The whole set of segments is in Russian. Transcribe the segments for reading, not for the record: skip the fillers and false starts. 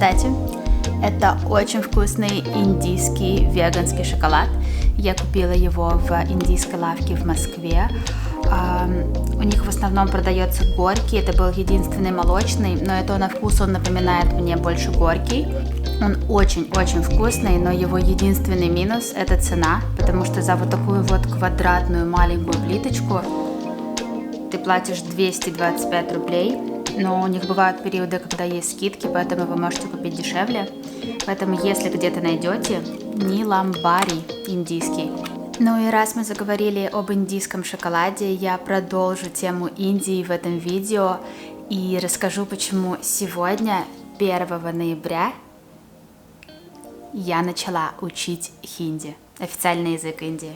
Кстати, это очень вкусный индийский веганский шоколад. Я купила его в индийской лавке в Москве. У них в основном продается горький, это был единственный молочный, но это на вкус он напоминает мне больше горький. Он очень-очень вкусный, но его единственный минус – это цена, потому что за вот такую вот квадратную маленькую плиточку ты платишь 225 рублей, но у них бывают периоды, когда есть скидки, поэтому вы можете купить дешевле. Поэтому если где-то найдете, Ниламбари индийский. Ну и раз мы заговорили об индийском шоколаде, я продолжу тему Индии в этом видео и расскажу, почему сегодня, 1 ноября, я начала учить хинди, официальный язык Индии.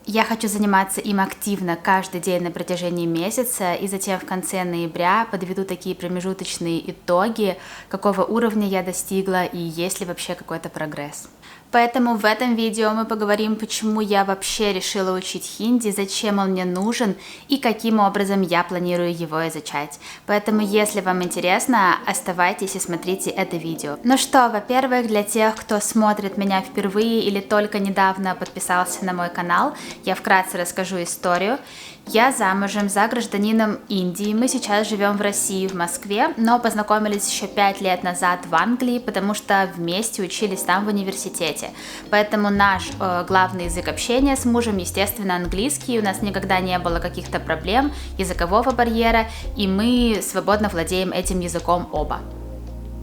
Я хочу заниматься им активно каждый день на протяжении месяца, и затем в конце ноября подведу такие промежуточные итоги, какого уровня я достигла и есть ли вообще какой-то прогресс. Поэтому в этом видео мы поговорим, почему я вообще решила учить хинди, зачем он мне нужен и каким образом я планирую его изучать. Поэтому, если вам интересно, оставайтесь и смотрите это видео. Ну что, во-первых, для тех, кто смотрит меня впервые или только недавно подписался на мой канал, я вкратце расскажу историю. Я замужем за гражданином Индии, мы сейчас живем в России, в Москве, но познакомились еще 5 лет назад в Англии, потому что вместе учились там в университете. Поэтому наш главный язык общения с мужем, естественно, английский, у нас никогда не было каких-то проблем, языкового барьера, и мы свободно владеем этим языком оба.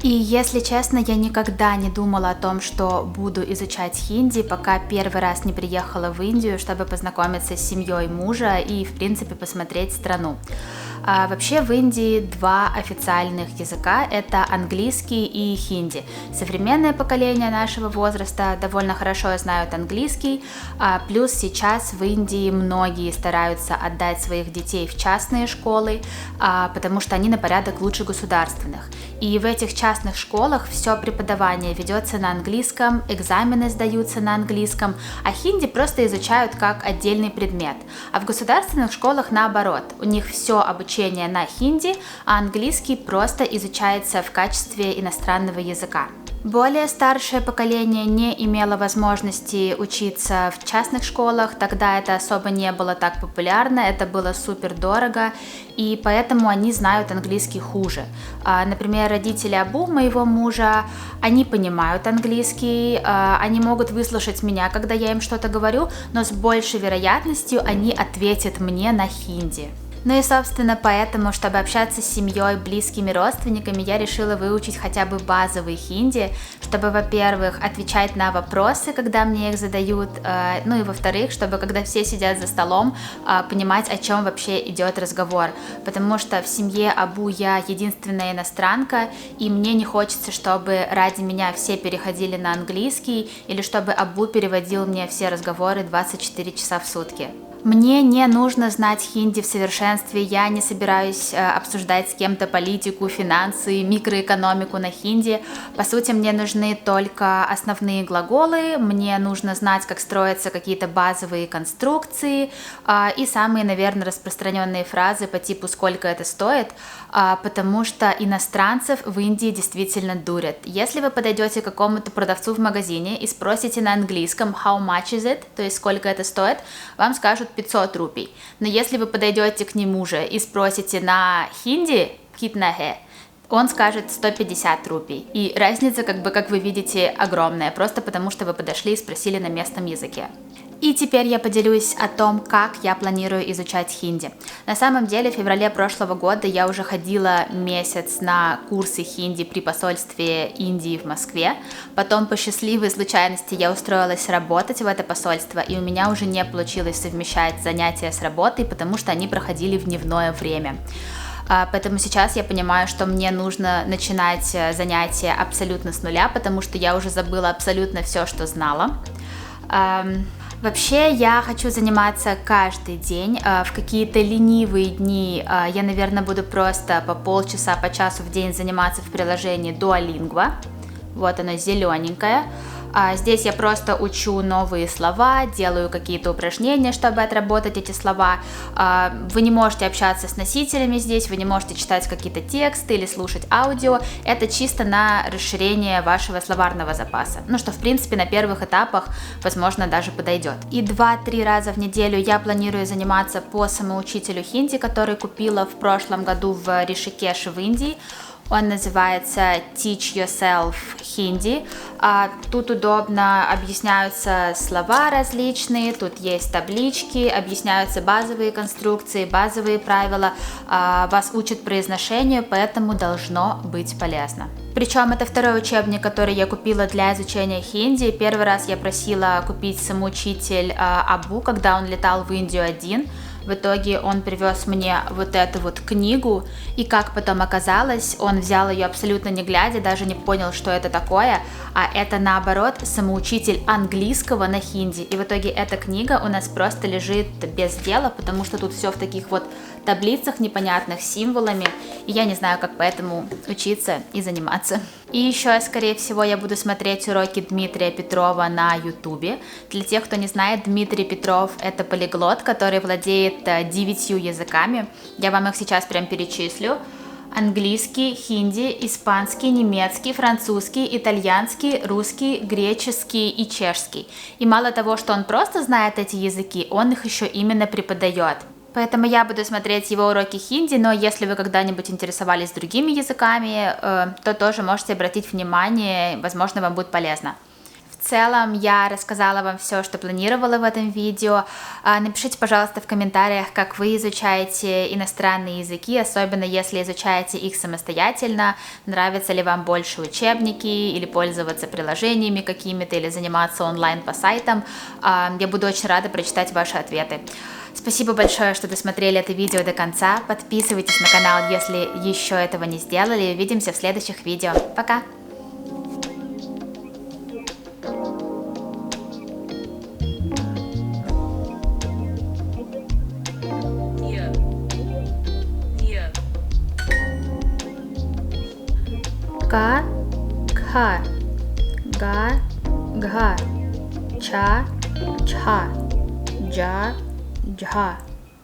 И если честно, я никогда не думала о том, что буду изучать хинди, пока первый раз не приехала в Индию, чтобы познакомиться с семьей мужа и, в принципе, посмотреть страну. Вообще в Индии 2 официальных языка – это английский и хинди. Современное поколение нашего возраста довольно хорошо знают английский, плюс сейчас в Индии многие стараются отдать своих детей в частные школы, потому что они на порядок лучше государственных. И в этих частных школах все преподавание ведется на английском, экзамены сдаются на английском, а хинди просто изучают как отдельный предмет. А в государственных школах наоборот, у них все обучение на хинди, а английский просто изучается в качестве иностранного языка. Более старшее поколение не имело возможности учиться в частных школах, тогда это особо не было так популярно, это было супер дорого, и поэтому они знают английский хуже. Например, родители Абу, моего мужа, они понимают английский, они могут выслушать меня, когда я им что-то говорю, но с большей вероятностью они ответят мне на хинди. Ну и, собственно, поэтому, чтобы общаться с семьей, близкими родственниками, я решила выучить хотя бы базовый хинди, чтобы, во-первых, отвечать на вопросы, когда мне их задают, ну и, во-вторых, чтобы, когда все сидят за столом, понимать, о чем вообще идет разговор, потому что в семье Абу я единственная иностранка, и мне не хочется, чтобы ради меня все переходили на английский, или чтобы Абу переводил мне все разговоры 24 часа в сутки. Мне не нужно знать хинди в совершенстве, я не собираюсь обсуждать с кем-то политику, финансы, микроэкономику на хинди. По сути, мне нужны только основные глаголы, мне нужно знать, как строятся какие-то базовые конструкции и самые, наверное, распространенные фразы по типу «сколько это стоит», потому что иностранцев в Индии действительно дурят. Если вы подойдете к какому-то продавцу в магазине и спросите на английском «how much is it?», то есть «сколько это стоит?», вам скажут 500 рупий. Но если вы подойдете к нему же и спросите на хинди «kitna hai?», он скажет 150 рупий. И разница, как вы видите, огромная, просто потому что вы подошли и спросили на местном языке. И теперь я поделюсь о том, как я планирую изучать хинди. На самом деле, в феврале прошлого года я уже ходила месяц на курсы хинди при посольстве Индии в Москве. Потом по счастливой случайности я устроилась работать в это посольство, и у меня уже не получилось совмещать занятия с работой, потому что они проходили в дневное время. Поэтому сейчас я понимаю, что мне нужно начинать занятия абсолютно с нуля, потому что я уже забыла абсолютно все, что знала. Вообще, я хочу заниматься каждый день. В какие-то ленивые дни я, наверное, буду просто по полчаса, по часу в день заниматься в приложении Duolingo. Вот оно, зелененькое. Здесь я просто учу новые слова, делаю какие-то упражнения, чтобы отработать эти слова. Вы не можете общаться с носителями здесь, вы не можете читать какие-то тексты или слушать аудио. Это чисто на расширение вашего словарного запаса. Ну что, в принципе, на первых этапах, возможно, даже подойдет. И 2-3 раза в неделю я планирую заниматься по самоучителю хинди, который купила в прошлом году в Ришикеше в Индии. Он называется Teach Yourself Hindi. Тут удобно объясняются слова различные, тут есть таблички, объясняются базовые конструкции, базовые правила, вас учат произношению, поэтому должно быть полезно. Причем это второй учебник, который я купила для изучения хинди. Первый раз я просила купить самоучитель Абу, когда он летал в Индию один. В итоге он привез мне вот эту вот книгу, и как потом оказалось, он взял ее абсолютно не глядя, даже не понял, что это такое, а это наоборот самоучитель английского на хинди. И в итоге эта книга у нас просто лежит без дела, потому что тут все в таких вот таблицах непонятных, символами, и я не знаю, как поэтому учиться и заниматься. И еще, скорее всего, я буду смотреть уроки Дмитрия Петрова на ютубе. Для тех, кто не знает, Дмитрий Петров — это полиглот, который владеет 9 языками. Я вам их сейчас прям перечислю. Английский, хинди, испанский, немецкий, французский, итальянский, русский, греческий и чешский. И мало того, что он просто знает эти языки, он их еще именно преподает. Поэтому я буду смотреть его уроки хинди, но если вы когда-нибудь интересовались другими языками, то тоже можете обратить внимание, возможно, вам будет полезно. В целом я рассказала вам все, что планировала в этом видео. Напишите, пожалуйста, в комментариях, как вы изучаете иностранные языки, особенно если изучаете их самостоятельно. Нравятся ли вам больше учебники или пользоваться приложениями какими-то, или заниматься онлайн по сайтам. Я буду очень рада прочитать ваши ответы. Спасибо большое, что досмотрели это видео до конца. Подписывайтесь на канал, если еще этого не сделали. Увидимся в следующих видео. Пока! Ка, кха, га, гха, ча, чха, джа, джха.